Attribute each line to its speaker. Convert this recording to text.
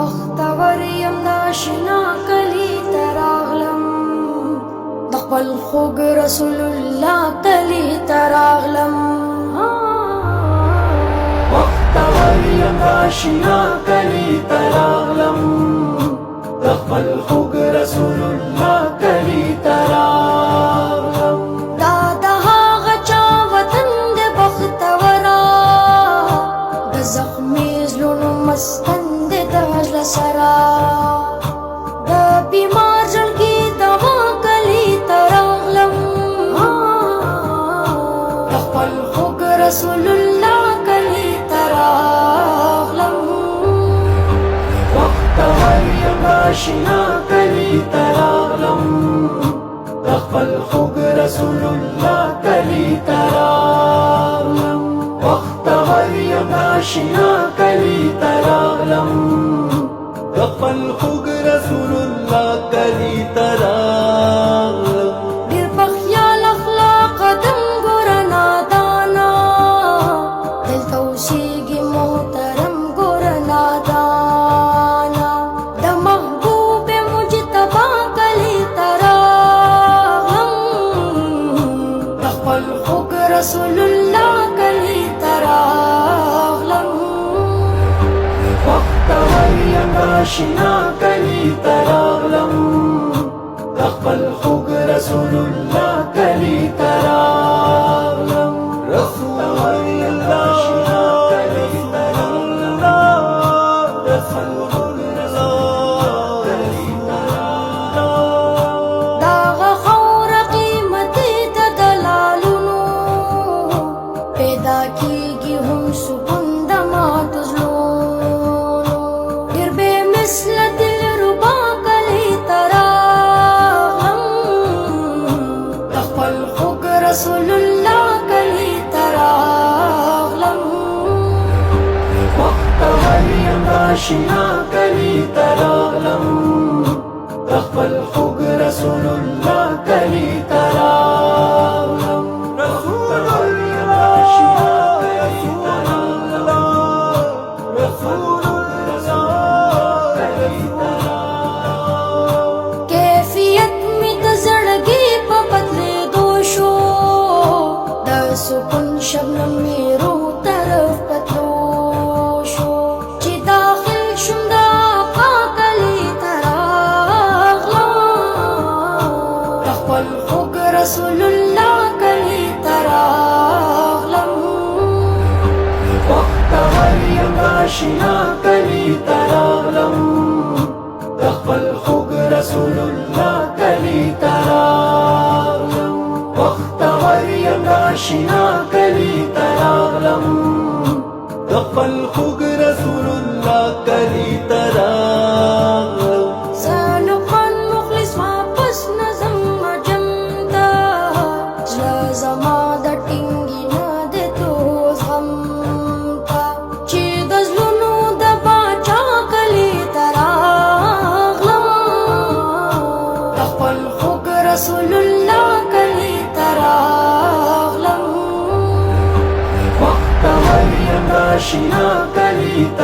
Speaker 1: بختور یم د اشنا کلی ته راغلم، د خپل خوږ رسول الله کلی ته راغلم.
Speaker 2: بختور یم د اشنا کلی ته راغلم، د خپل خوږ رسول الله کلی ته راغلم.
Speaker 1: دا د هغه چا وطن د بختوره، د زخمي زړونو مسکن د زړه سره، د بیمار زړګي دوا کلی ته راغلم، د خپل خوږ رسول الله کلی ته راغلم.
Speaker 2: بختور یم د اشنا کلی ته راغلم، د خپل خوږ رسول الله کلی ته راغلم. بختور یم د اشنا کلی ته راغلم، د خپل خوږ رسول الله کلی ته راغلم.
Speaker 1: ډېر په خیال اخلاق قدم ګوره نادانا، دلته اوسېږي محترم ګوره نادانا، د محبوب مجتبا کلی ته راغلم، د خپل خوږ رسول الله کلی ته راغلم.
Speaker 2: بختور یم د اشنا کلی ته راغلم، د خپل خوږ رسول الله کلی ته راغلم. رسول الله کلی ته راغلم، د خپل خوږ رسول کلی ته راغلم.
Speaker 1: داغه خاوره قیمتي د دلالونو، پیدا کیږي هم سکون د ماتو زړونو، ډېر بې مثله دلربا کلی ته راغلم، د خپل خوږ رسول الله کلی ته راغلم.
Speaker 2: بختور یم د اشنا کلی ته راغلم، د خپل خوږ رسول الله کلی ته راغلم. بختور یم د اشنا کلی ته راغلم، د خپل خوږ رسول کلی ته راغلم.
Speaker 1: کیفیت می د زړګي په بدلېدو شو، د سکون شبنم می روح طرف پتلو شو، چې داخل شم د آقا کلی ته راغلم، د خپل خوږ رسول الله کلی ته راغلم.
Speaker 2: بختور یم د اشنا کلی ته راغلم، د خپل خوږ رسول الله کلی ته راغلم. بختور یم د اشنا کلی ته راغلم، د خپل خوږ رسول الله کلی ته راغلم.
Speaker 1: زلفان مخلص واپس نظم عجم ته، زړه زما د ټینګي نه د دوز غم ته، چې د زړونو د باچا کلی ته راغلم، د خپل خوږ رسول الله کلی ته راغلم.
Speaker 2: بختور یم د اشنا کلی ته